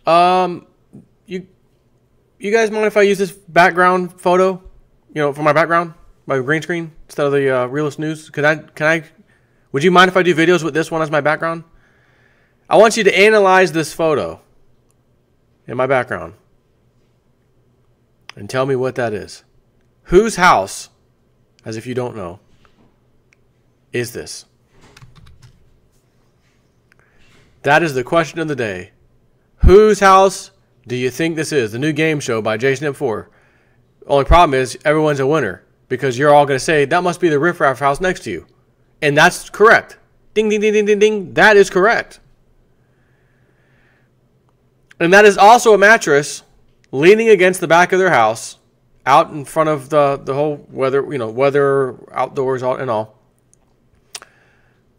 You guys mind if I use this background photo? You know, for my background, my green screen instead of the Realist News. Can I? Would you mind if I do videos with this one as my background? I want you to analyze this photo in my background and tell me what that is. Whose house, as if you don't know, is this? That is the question of the day. Whose house do you think this is? The new game show by Jason M4. Only problem is everyone's a winner because you're all going to say that must be the Riff Raff house next to you. And that's correct. Ding, ding, ding, ding, ding, ding. That is correct. And that is also a mattress leaning against the back of their house out in front of the whole weather, outdoors, and all.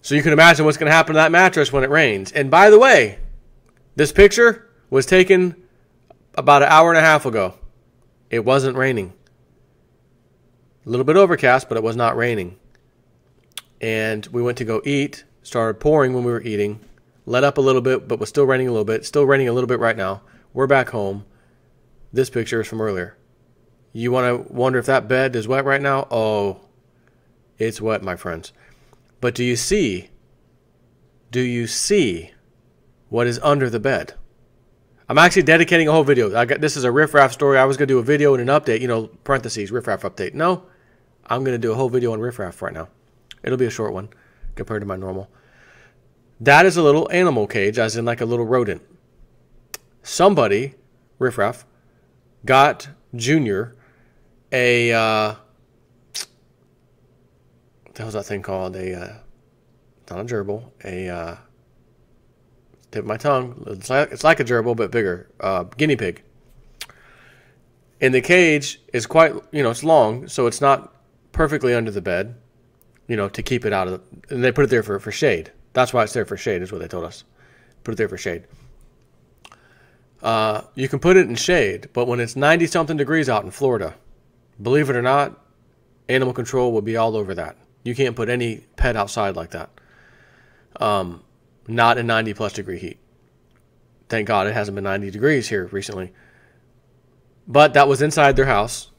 So you can imagine what's going to happen to that mattress when it rains. And by the way, this picture was taken about an hour and a half ago. It wasn't raining. A little bit overcast, but it was not raining. And we went to go eat. Started pouring when we were eating. Let up a little bit, but was still raining a little bit. Still raining a little bit right now. We're back home. This picture is from earlier. You want to wonder if that bed is wet right now? Oh, it's wet, my friends. But do you see what is under the bed? I'm actually dedicating a whole video. This is a Riff Raff story. I was going to do a video and an update, parentheses, Riff Raff update. No, I'm going to do a whole video on Riff Raff right now. It'll be a short one compared to my normal. That is a little animal cage, as in like a little rodent. Somebody, Riff Raff, got Junior a, what the hell's that thing called? Not a gerbil, tip of my tongue. It's like a gerbil, but bigger. Guinea pig. And the cage is quite, it's long, so it's not perfectly under the bed, to keep it out of the, and they put it there for shade. That's why it's there for shade, is what they told us. Put it there for shade. You can put it in shade, but when it's 90-something degrees out in Florida, believe it or not, animal control will be all over that. You can't put any pet outside like that. Not in 90-plus degree heat. Thank God it hasn't been 90 degrees here recently. But that was inside their house.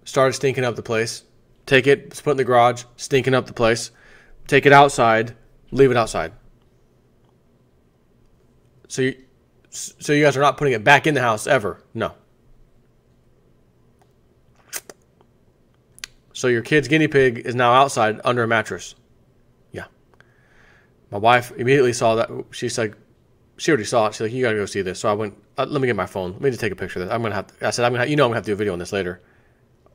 Started stinking up the place. Take it, put it in the garage, stinking up the place. Take it outside, leave it outside. So you guys are not putting it back in the house ever? No. So your kid's guinea pig is now outside under a mattress. Yeah. My wife immediately saw that. She's like, she already saw it. She's like, you got to go see this. So I went, let me get my phone. Let me just take a picture of this. I'm going to have to do a video on this later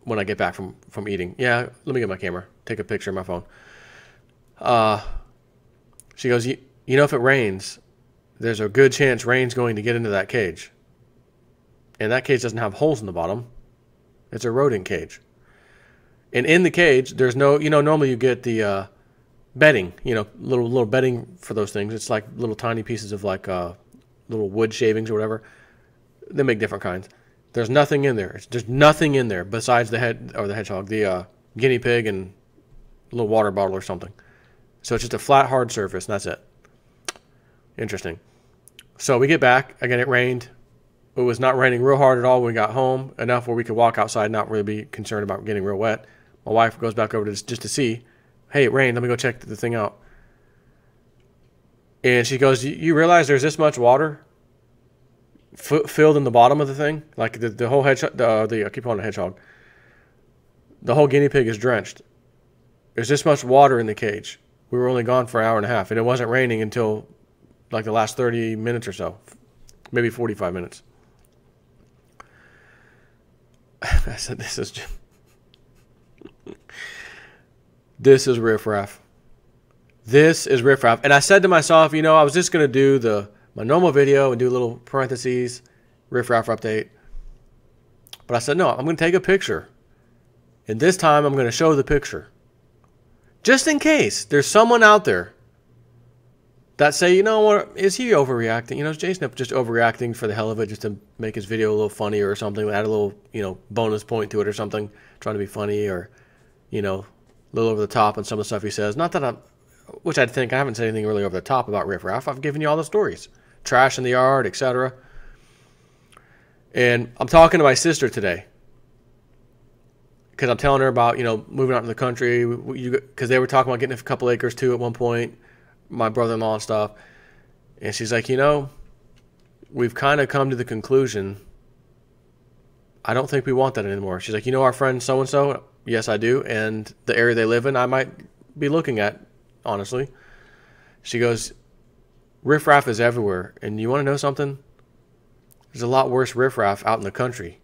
when I get back from eating. Yeah, let me get my camera. Take a picture of my phone. She goes, if it rains, there's a good chance rain's going to get into that cage. And that cage doesn't have holes in the bottom. It's a rodent cage. And in the cage, there's no, normally you get the bedding, little bedding for those things. It's like little tiny pieces of like little wood shavings or whatever. They make different kinds. There's nothing in there. There's nothing in there besides the hedgehog, the guinea pig, and a little water bottle or something. So it's just a flat, hard surface, and that's it. Interesting. So we get back. Again, it rained. It was not raining real hard at all when we got home, enough where we could walk outside and not really be concerned about getting real wet. My wife goes back over just to see, hey, it rained. Let me go check the thing out. And she goes, you realize there's this much water filled in the bottom of the thing? Like the whole hedgehog, I keep calling it hedgehog. The whole guinea pig is drenched. There's this much water in the cage. We were only gone for an hour and a half, and it wasn't raining until like the last 30 minutes or so, maybe 45 minutes. I said, this is Riff Raff. This is Riff Raff. And I said to myself, I was just going to do my normal video and do a little parentheses, Riff Raff update. But I said, no, I'm going to take a picture. And this time I'm going to show the picture. Just in case there's someone out there that say, what, is he overreacting? Is Jason just overreacting for the hell of it, just to make his video a little funny or something, add a little, bonus point to it or something, trying to be funny or, a little over the top on some of the stuff he says. Not that which I haven't said anything really over the top about Riff Raff. I've given you all the stories. Trash in the yard, etc. And I'm talking to my sister today because I'm telling her about, moving out in the country, because they were talking about getting a couple acres too at one point, my brother-in-law and stuff. And she's like, we've kind of come to the conclusion, I don't think we want that anymore. She's like, our friend so-and-so? Yes, I do. And the area they live in, I might be looking at, honestly. She goes, riffraff is everywhere. And you want to know something? There's a lot worse riffraff out in the country.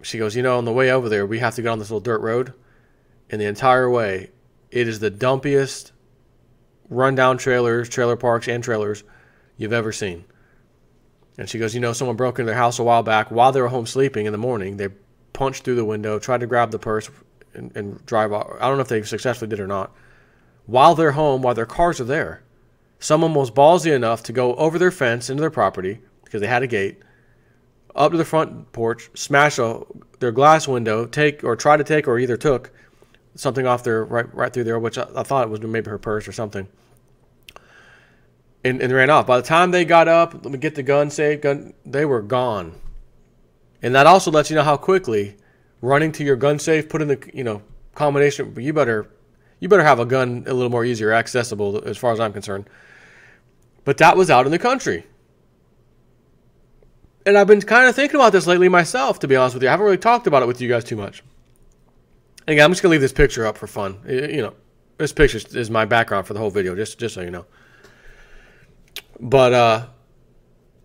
She goes, on the way over there, we have to get on this little dirt road. And the entire way, it is the dumpiest rundown trailers, trailer parks, and trailers you've ever seen. And she goes, someone broke into their house a while back while they were home sleeping in the morning. They punched through the window, tried to grab the purse and drive off. I don't know if they successfully did or not. While they're home, while their cars are there, someone was ballsy enough to go over their fence into their property because they had a gate, up to the front porch, smash their glass window, try to take or either took something off there right through there, which I thought it was maybe her purse or something, and ran off. By the time they got up, let me get the gun safe, they were gone. And that also lets you know how quickly running to your gun safe, put in the combination. You better have a gun a little more easier accessible as far as I'm concerned. But that was out in the country. And I've been kind of thinking about this lately myself, to be honest with you. I haven't really talked about it with you guys too much. And again, I'm just going to leave this picture up for fun. This picture is my background for the whole video, just so you know. But,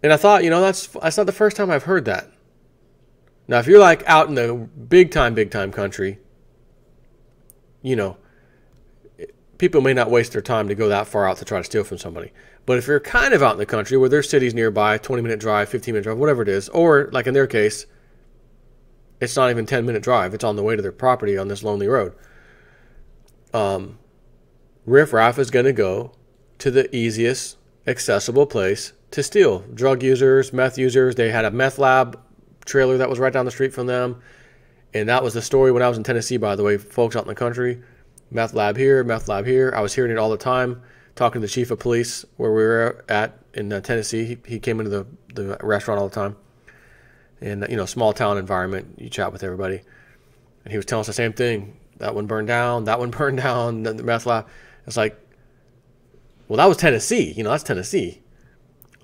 and I thought, that's not the first time I've heard that. Now, if you're like out in the big time country, people may not waste their time to go that far out to try to steal from somebody. But if you're kind of out in the country where there's cities nearby, 20-minute drive, 15-minute drive, whatever it is, or like in their case, it's not even 10-minute drive. It's on the way to their property on this lonely road. Riff Raff is going to go to the easiest accessible place to steal. Drug users, meth users. They had a meth lab trailer that was right down the street from them. And that was the story when I was in Tennessee, by the way, folks out in the country. Meth lab here, meth lab here. I was hearing it all the time, talking to the chief of police where we were at in Tennessee. He came into the restaurant all the time. And, small town environment, you chat with everybody. And he was telling us the same thing. That one burned down, the meth lab. It's like, well, that was Tennessee. That's Tennessee.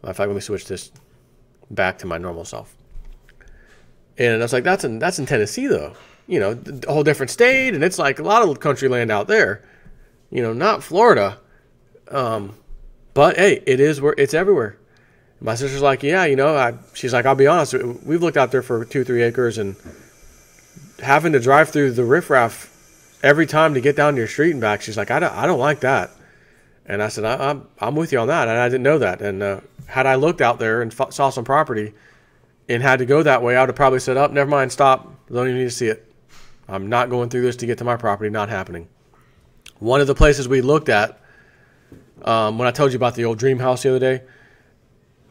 In fact, let me switch this back to my normal self. And I was like, that's in Tennessee, though. A whole different state, and it's like a lot of country land out there. Not Florida. But, hey, it's everywhere. My sister's like, yeah, she's like, I'll be honest, we've looked out there for 2-3 acres, and having to drive through the riffraff every time to get down to your street and back, she's like, I don't like that. And I said, I'm with you on that, and I didn't know that. And had I looked out there and saw some property and had to go that way, I would have probably said, never mind, stop, don't even need to see it. I'm not going through this to get to my property, not happening. One of the places we looked at, when I told you about the old dream house the other day,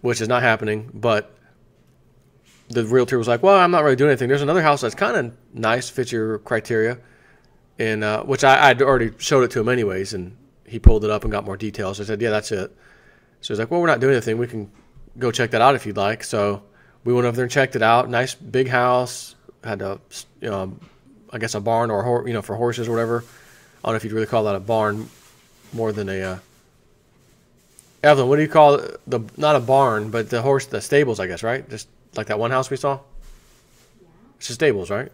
which is not happening, but the realtor was like, well, I'm not really doing anything. There's another house that's kind of nice, fits your criteria, and which I'd already showed it to him anyways, and he pulled it up and got more details. I said, yeah, that's it. So he's like, well, we're not doing anything. We can go check that out if you'd like. So we went over there and checked it out. Nice big house. Had a, I guess a barn or, for horses or whatever. I don't know if you'd really call that a barn more than a, Evelyn, what do you call it? Not a barn, but the stables, I guess, right? Just like that one house we saw? Yeah. It's just stables, right?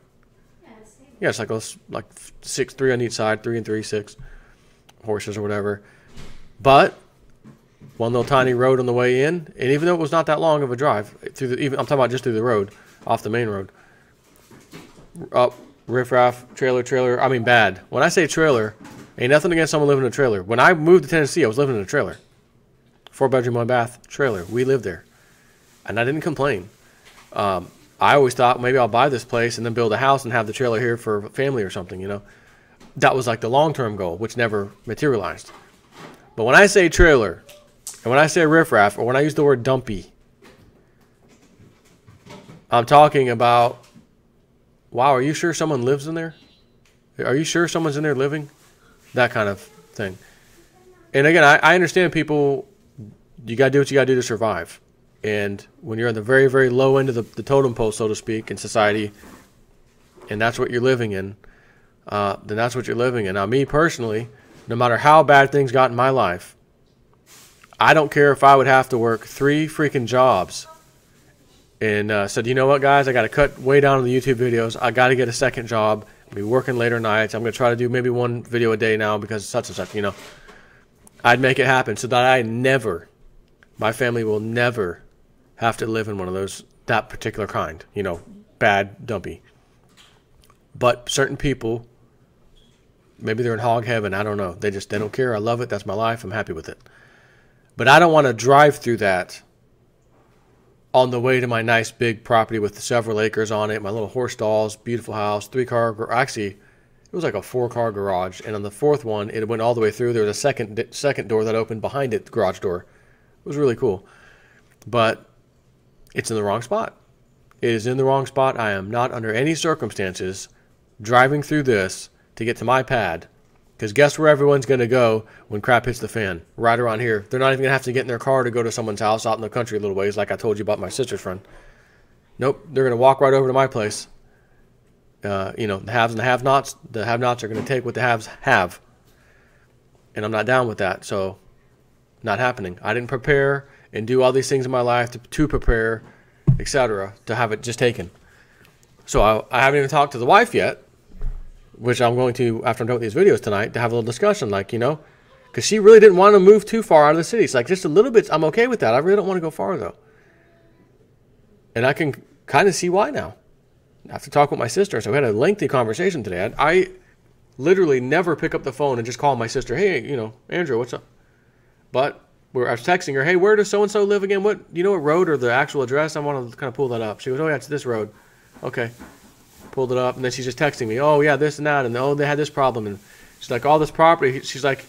Yeah, it's stables. Yeah, it's like 6, 3 on each side, 3 and 3, 6 horses or whatever. But one little tiny road on the way in, and even though it was not that long of a drive, I'm talking about just through the road, off the main road. Up, riffraff, trailer. I mean, bad. When I say trailer, ain't nothing against someone living in a trailer. When I moved to Tennessee, I was living in a trailer. 4-bedroom, 1-bath trailer. We lived there. And I didn't complain. I always thought maybe I'll buy this place and then build a house and have the trailer here for family or something, That was like the long-term goal, which never materialized. But when I say trailer, and when I say riffraff, or when I use the word dumpy, I'm talking about, wow, are you sure someone lives in there? Are you sure someone's in there living? That kind of thing. And again, I understand people, you got to do what you got to do to survive. And when you're on the very, very low end of the totem pole, so to speak, in society, and that's what you're living in, then that's what you're living in. Now, me personally, no matter how bad things got in my life, I don't care if I would have to work 3 freaking jobs and said, you know what, guys, I got to cut way down on the YouTube videos. I got to get a second job. I'll be working later nights. I'm going to try to do maybe 1 video a day now because such and such, you know. I'd make it happen so that my family will never have to live in one of those, that particular kind, you know, bad, dumpy. But certain people, maybe they're in hog heaven, I don't know. They don't care. I love it. That's my life. I'm happy with it. But I don't want to drive through that on the way to my nice big property with several acres on it, my little horse stalls, beautiful house, 3-car, actually, it was like a 4-car garage. And on the 4th one, it went all the way through. There was a second door that opened behind it, the garage door. It was really cool. But it's in the wrong spot. It is in the wrong spot. I am not under any circumstances driving through this to get to my pad. Because guess where everyone's going to go when crap hits the fan? Right around here. They're not even going to have to get in their car to go to someone's house out in the country a little ways, like I told you about my sister's friend. Nope, they're going to walk right over to my place. You know, the haves and the have-nots. The have-nots are going to take what the haves have. And I'm not down with that, so not happening. I didn't prepare and do all these things in my life to prepare, etc., to have it just taken. So I haven't even talked to the wife yet, which I'm going to, after I'm done with these videos tonight, to have a little discussion, like, you know, because she really didn't want to move too far out of the city. It's like just a little bit, I'm okay with that. I really don't want to go far, though. And I can kind of see why now. I have to talk with my sister, so we had a lengthy conversation today. I literally never pick up the phone and just call my sister, hey, you know, Andrew, what's up? But I was texting her, hey, where does so-and-so live again? What, you know what road or the actual address? I want to kind of pull that up. She goes, oh, yeah, it's this road. Okay. Pulled it up, and then she's just texting me, oh, yeah, this and that, and oh, they had this problem. And she's like, all this property. She's like,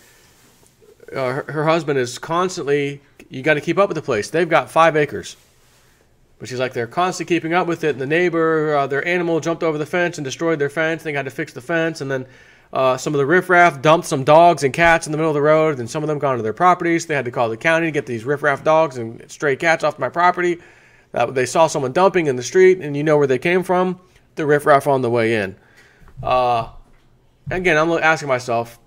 her husband is constantly, you got to keep up with the place. They've got 5 acres. But she's like, they're constantly keeping up with it. And the neighbor, their animal jumped over the fence and destroyed their fence. They had to fix the fence. And then some of the riffraff dumped some dogs and cats in the middle of the road. And some of them gone to their properties. They had to call the county to get these riffraff dogs and stray cats off my property. They saw someone dumping in the street, and you know where they came from. The riffraff on the way in. Again, I'm asking myself,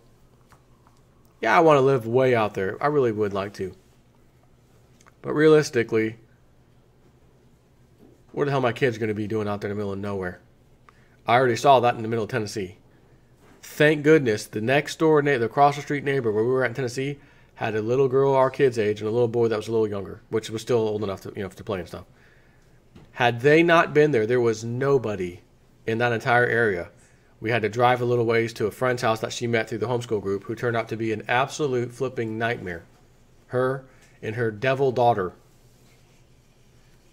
yeah, I want to live way out there. I really would like to. But realistically, what the hell are my kids going to be doing out there in the middle of nowhere? I already saw that in the middle of Tennessee. Thank goodness the next door neighbor, the across the street neighbor where we were at in Tennessee, had a little girl our kids' age and a little boy that was a little younger, which was still old enough to, you know, to play and stuff. Had they not been there, there was nobody in that entire area. We had to drive a little ways to a friend's house that she met through the homeschool group, who turned out to be an absolute flipping nightmare. Her and her devil daughter.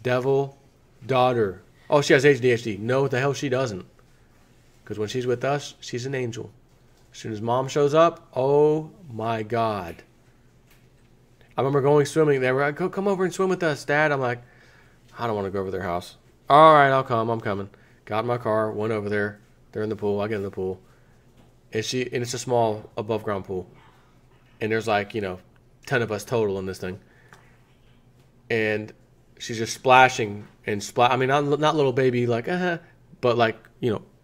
Devil daughter. Oh, she has ADHD. No, the hell she doesn't. Because when she's with us, she's an angel. As soon as mom shows up, oh my God. I remember going swimming. They were like, go come over and swim with us, Dad. I'm like, I don't want to go over their house. All right, I'll come. I'm coming. Got in my car, went over there. They're in the pool. I get in the pool. And it's a small above ground pool. And there's like, 10 of us total in this thing. And she's just splashing and I mean, not little baby like, but like,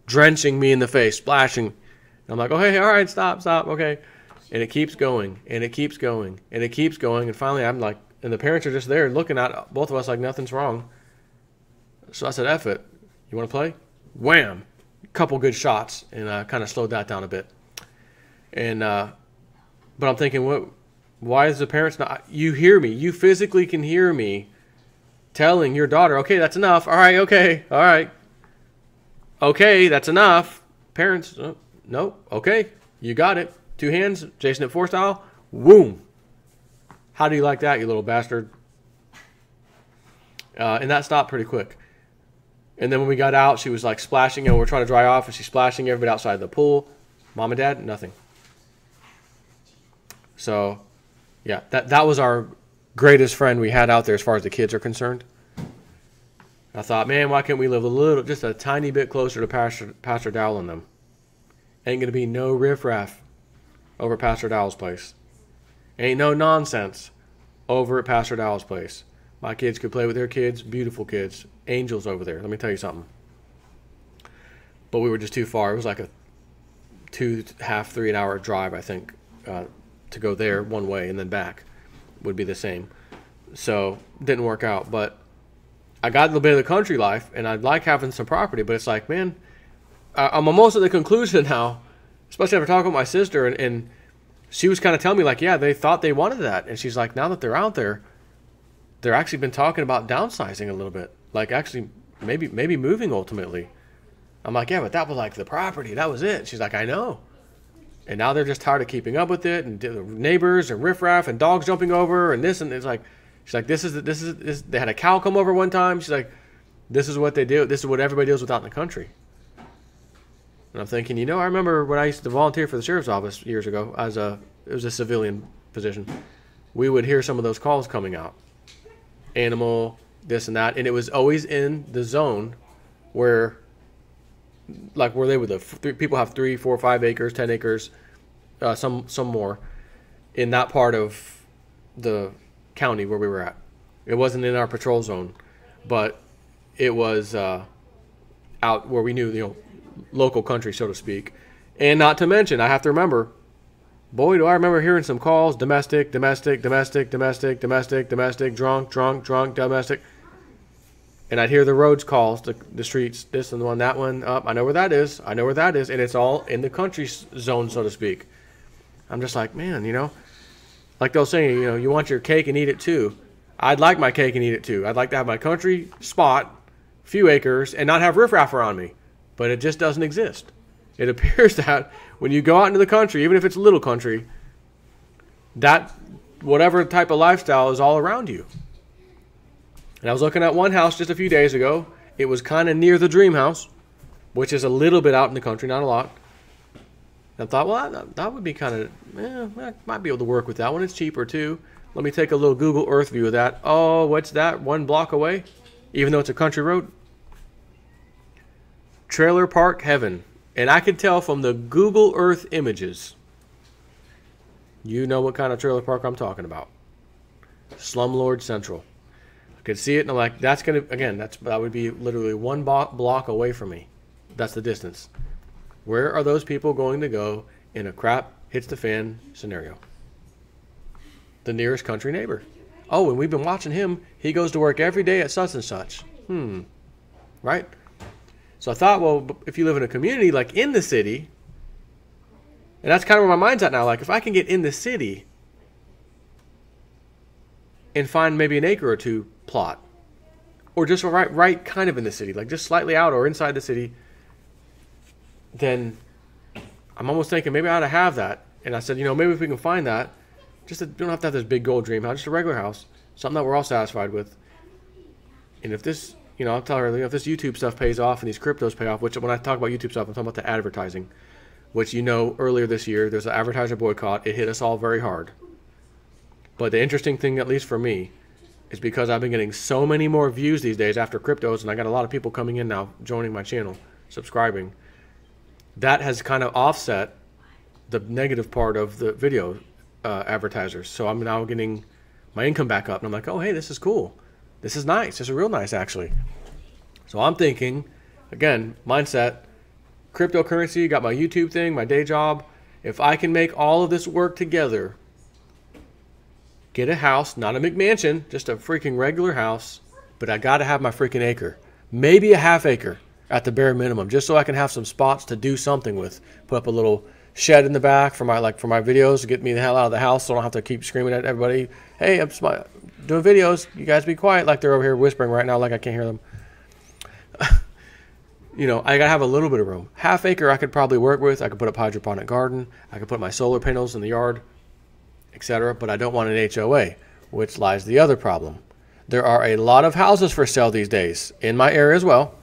drenching me in the face, splashing. And I'm like, oh, hey, all right, stop, okay. And it keeps going, and it keeps going, and it keeps going. And finally, I'm like, and the parents are just there looking at both of us like nothing's wrong. So I said, F it. You want to play? Wham! Couple good shots, and I kind of slowed that down a bit. And, but I'm thinking, why is the parents not, you hear me, you physically can hear me telling your daughter, okay, that's enough. All right, okay, all right. Okay, that's enough. Parents, no, okay, you got it. 2 hands, Jason at 4 style, boom. How do you like that, you little bastard? And that stopped pretty quick. And then when we got out, she was like splashing, we're trying to dry off, and she's splashing everybody outside the pool. Mom and Dad, nothing. So, yeah, that was our greatest friend we had out there as far as the kids are concerned. I thought, man, why can't we live just a tiny bit closer to Pastor Dowell and them? Ain't going to be no riffraff over Pastor Dowell's place. Ain't no nonsense over at Pastor Dowell's place. My kids could play with their kids. Beautiful kids. Angels over there. Let me tell you something. But we were just too far. It was like a 2.5, 3 hour drive, I think, to go there one way and then back would be the same. So didn't work out. But I got a little bit of the country life, and I'd like having some property. But it's like, man, I'm almost at the conclusion now, especially after talking with my sister, and she was kind of telling me, like, yeah, they thought they wanted that. And she's like, now that they're out there, they're actually been talking about downsizing a little bit. Like, actually, maybe moving ultimately. I'm like, yeah, but that was like the property. That was it. She's like, I know. And now they're just tired of keeping up with it, and neighbors and riffraff and dogs jumping over and this, and it's like, she's like, this is. They had a cow come over one time. She's like, this is what they do. This is what everybody deals with out in the country. And I'm thinking, you know, I remember when I used to volunteer for the sheriff's office years ago it was a civilian position. We would hear some of those calls coming out. Animal, this and that. And it was always in the zone where they would, people have 3, 4, 5 acres, 10 acres, some more in that part of the county where we were at. It wasn't in our patrol zone, but it was out where we knew, you know, local country, so to speak. And not to mention, I have to remember, boy, do I remember hearing some calls, domestic, drunk, domestic. And I'd hear the roads calls, the streets, this and the one, that one, up. I know where that is. And it's all in the country zone, so to speak. I'm just like, man, you know, like they'll say, you know, you want your cake and eat it too. I'd like my cake and eat it too. I'd like to have my country spot, few acres, and not have riffraff around me. But it just doesn't exist. It appears that when you go out into the country, even if it's a little country, that whatever type of lifestyle is all around you. And I was looking at one house just a few days ago. It was kind of near the dream house, which is a little bit out in the country, not a lot. And I thought, well, that would be kind of, I might be able to work with that one. It's cheaper too. Let me take a little Google Earth view of that. Oh, what's that? 1 block away? Even though it's a country road? Trailer park heaven. And I could tell from the Google Earth images, you know what kind of trailer park I'm talking about. Slumlord Central. I could see it, and I'm like, that's going to, again, that would be literally 1 block away from me. That's the distance. Where are those people going to go in a crap hits the fan scenario? The nearest country neighbor. Oh, and we've been watching him. He goes to work every day at such and such. Right? So I thought, well, if you live in a community, like in the city, and that's kind of where my mind's at now, like if I can get in the city and find maybe an acre or two plot, or just right kind of in the city, like just slightly out or inside the city, then I'm almost thinking maybe I ought to have that. And I said, you know, maybe if we can find that, you don't have to have this big gold dream house, just a regular house, something that we're all satisfied with. And if this, you know, I'll tell her, you know, if this YouTube stuff pays off and these cryptos pay off, which when I talk about YouTube stuff, I'm talking about the advertising, which, you know, earlier this year, there's an advertiser boycott. It hit us all very hard. But the interesting thing, at least for me, is because I've been getting so many more views these days after cryptos, and I got a lot of people coming in now, joining my channel, subscribing. That has kind of offset the negative part of the video advertisers. So I'm now getting my income back up, and I'm like, oh, hey, this is cool. This is nice. This is real nice, actually. So I'm thinking, again, mindset, cryptocurrency, got my YouTube thing, my day job. If I can make all of this work together, get a house, not a McMansion, just a freaking regular house, but I got to have my freaking acre. Maybe a half acre at the bare minimum, just so I can have some spots to do something with. Put up a little shed in the back for my videos to get me the hell out of the house so I don't have to keep screaming at everybody, hey, I'm doing videos, you guys be quiet, like they're over here whispering right now like I can't hear them. You know, I got to have a little bit of room. Half acre I could probably work with. I could put up hydroponic garden. I could put my solar panels in the yard, etc. But I don't want an HOA, which lies the other problem. There are a lot of houses for sale these days, in my area as well,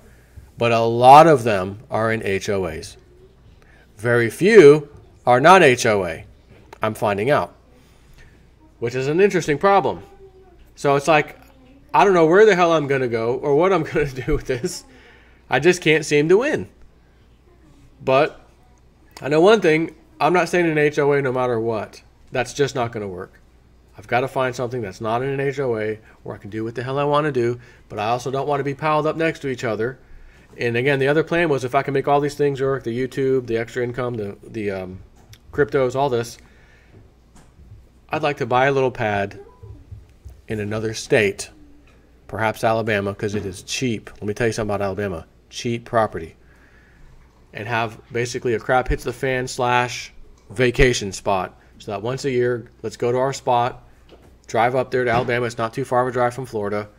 but a lot of them are in HOAs. Very few are not HOA, I'm finding out, which is an interesting problem. So it's like, I don't know where the hell I'm going to go or what I'm going to do with this. I just can't seem to win. But I know one thing, I'm not staying in an HOA no matter what. That's just not going to work. I've got to find something that's not in an HOA where I can do what the hell I want to do, but I also don't want to be piled up next to each other. And again, the other plan was if I can make all these things work, the YouTube, the extra income, the cryptos, all this, I'd like to buy a little pad in another state, perhaps Alabama, because it is cheap. Let me tell you something about Alabama. Cheap property. And have basically a crap hits the fan / vacation spot. So that once a year, let's go to our spot, drive up there to Alabama. It's not too far of a drive from Florida.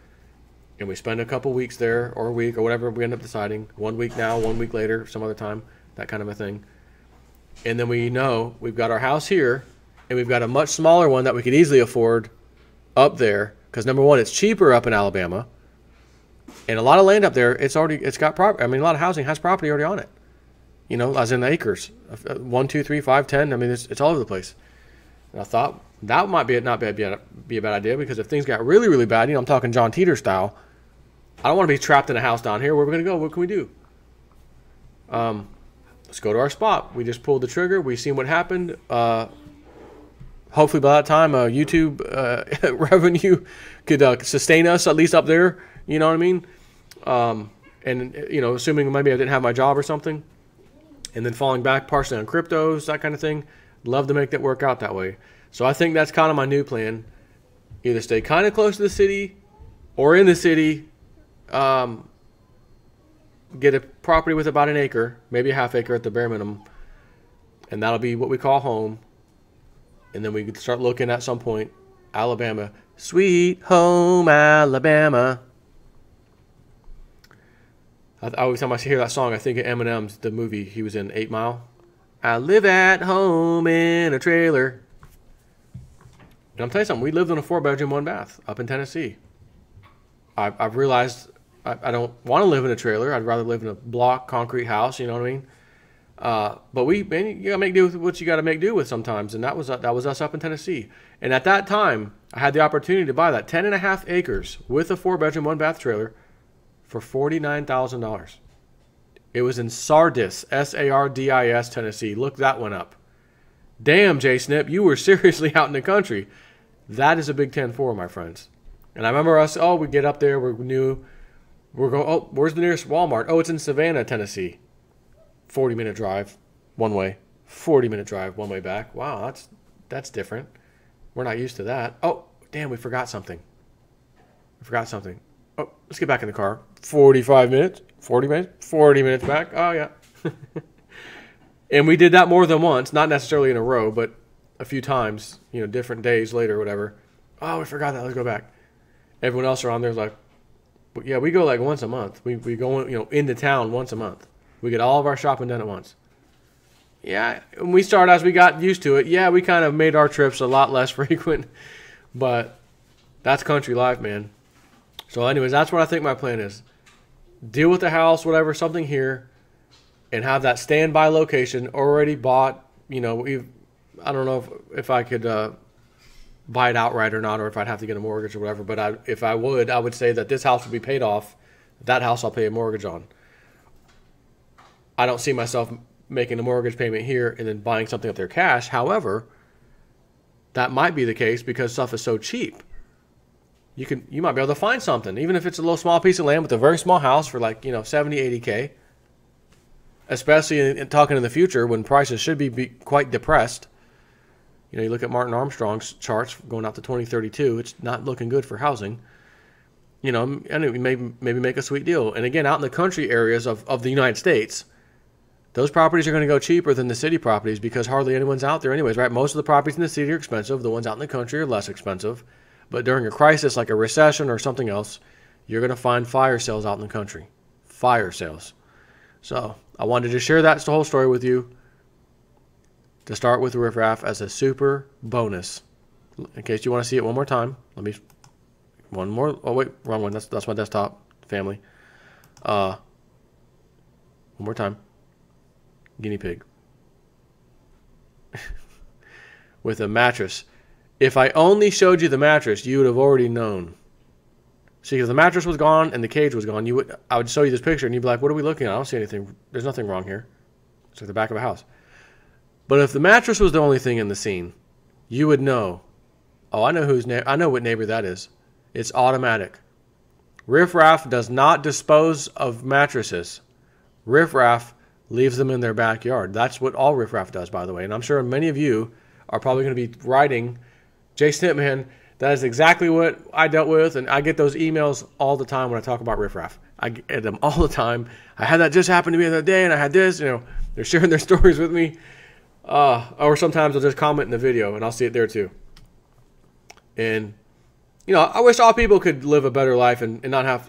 And we spend a couple weeks there, or a week, or whatever we end up deciding. 1 week now, 1 week later, some other time, that kind of a thing. And then we know we've got our house here, and we've got a much smaller one that we could easily afford up there. Because number one, it's cheaper up in Alabama. And a lot of land up there, it's got property. I mean, a lot of housing has property already on it. You know, as in acres. 1, 2, 3, 5, 10. I mean, it's all over the place. And I thought that might be a bad idea, because if things got really, really bad, you know, I'm talking John Teeter style, I don't want to be trapped in a house down here. Where are we going to go? What can we do? Let's go to our spot. We just pulled the trigger. We seen what happened. Hopefully by that time, YouTube revenue could sustain us, at least up there. You know what I mean? And, you know, assuming maybe I didn't have my job or something. And then falling back partially on cryptos, that kind of thing. Love to make that work out that way. So I think that's kind of my new plan. Either stay kind of close to the city or in the city. Get a property with about an acre, maybe a half acre at the bare minimum. And that'll be what we call home. And then we can start looking at some point, Alabama. Sweet home Alabama. Every time I hear that song, I think of Eminem's, the movie he was in, 8 Mile. I live at home in a trailer. And I'm telling you something, we lived in a 4-bedroom, 1-bath up in Tennessee. I've realized I don't want to live in a trailer. I'd rather live in a block, concrete house, you know what I mean? But you got to make do with what you got to make do with sometimes. And that was us up in Tennessee. And at that time, I had the opportunity to buy that 10.5 acres with a 4-bedroom, 1-bath trailer for $49,000. It was in Sardis, Sardis, Tennessee. Look that one up. Damn, J-Snip, you were seriously out in the country. That is a big 10-4, my friends. And I remember us, we get up there, we're new. We're going, where's the nearest Walmart? Oh, it's in Savannah, Tennessee. 40-minute drive, one way. 40-minute drive, one way back. Wow, that's different. We're not used to that. Oh, damn, we forgot something. Oh, let's get back in the car. 45 minutes, 40 minutes, 40 minutes back. Oh, yeah. And we did that more than once, not necessarily in a row, but a few times, you know, different days later or whatever. Oh, we forgot that. Let's go back. Everyone else around there's like, yeah, we go like once a month. We go, you know, into town once a month. We get all of our shopping done at once. Yeah, when we started, as we got used to it, yeah, we kind of made our trips a lot less frequent. But that's country life, man. So anyways, that's what I think my plan is. Deal with the house, whatever, something here, and have that standby location already bought. You know, I don't know if I could buy it outright or not, or if I'd have to get a mortgage or whatever. But if I would say that this house would be paid off. That house I'll pay a mortgage on. I don't see myself making a mortgage payment here and then buying something up there cash. However, that might be the case because stuff is so cheap. You might be able to find something, even if it's a little small piece of land with a very small house for like, you know, 70, 80K. Especially in talking in the future when prices should be quite depressed. You know, you look at Martin Armstrong's charts going out to 2032. It's not looking good for housing. You know, and maybe make a sweet deal. And again, out in the country areas of the United States, those properties are going to go cheaper than the city properties because hardly anyone's out there anyways, right? Most of the properties in the city are expensive. The ones out in the country are less expensive. But during a crisis like a recession or something else, you're going to find fire sales out in the country. Fire sales. So I wanted to share that whole story with you to start with Riff Raff as a super bonus. In case you want to see it one more time, one more. Oh wait, wrong one. That's my desktop family. One more time. Guinea pig with a mattress. If I only showed you the mattress, you would have already known. See, if the mattress was gone and the cage was gone, I would show you this picture and you'd be like, what are we looking at? I don't see anything. There's nothing wrong here. It's like the back of a house. But if the mattress was the only thing in the scene, you would know Oh, I know I know what neighbor that is. It's automatic. Riff Raff does not dispose of mattresses. Riff Raff leaves them in their backyard. That's what all Riff Raff does, by the way. And I'm sure many of you are probably going to be writing, Jay Snipman, that is exactly what I dealt with. And I get those emails all the time when I talk about Riff Raff. I get them all the time. I had that just happen to me the other day, and I had this. They're sharing their stories with me. Or sometimes they'll just comment in the video, and I'll see it there too. And I wish all people could live a better life and not have,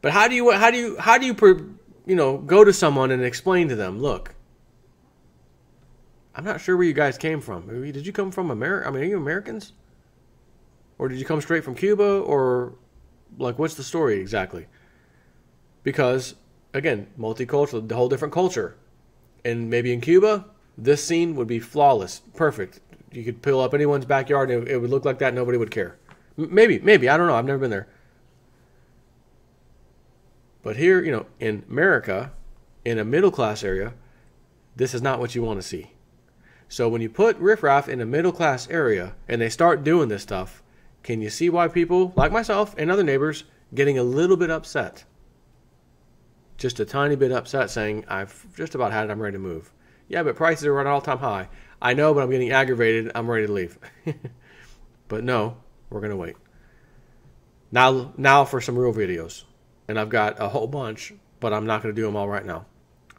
But how do you go to someone and explain to them, look, I'm not sure where you guys came from. Did you come from America? I mean, are you Americans? Or did you come straight from Cuba? Or, what's the story exactly? Because, again, multicultural, the whole different culture. And maybe in Cuba, this scene would be flawless, perfect. You could pull up anyone's backyard and it would look like that. Nobody would care. Maybe. I don't know. I've never been there. But here, in America, in a middle-class area, this is not what you want to see. So when you put riffraff in a middle-class area and they start doing this stuff, can you see why people, like myself and other neighbors, getting a little bit upset? Just a tiny bit upset, saying, I've just about had it, I'm ready to move. Yeah, but prices are at an all-time high. I know, but I'm getting aggravated, I'm ready to leave. But no, we're going to wait. Now for some real videos. And I've got a whole bunch, but I'm not going to do them all right now.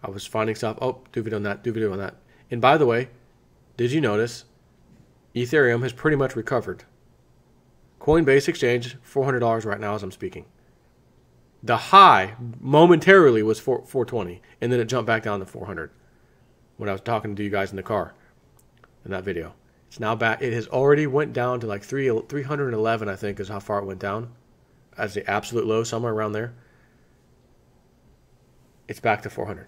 I was finding stuff. Oh, do video on that, do video on that. And by the way, did you notice Ethereum has pretty much recovered? Coinbase Exchange, $400 right now as I'm speaking. The high momentarily was 420, and then it jumped back down to 400 when I was talking to you guys in the car in that video. It's now back. It has already went down to like 311, I think, is how far it went down as the absolute low, somewhere around there. It's back to 400.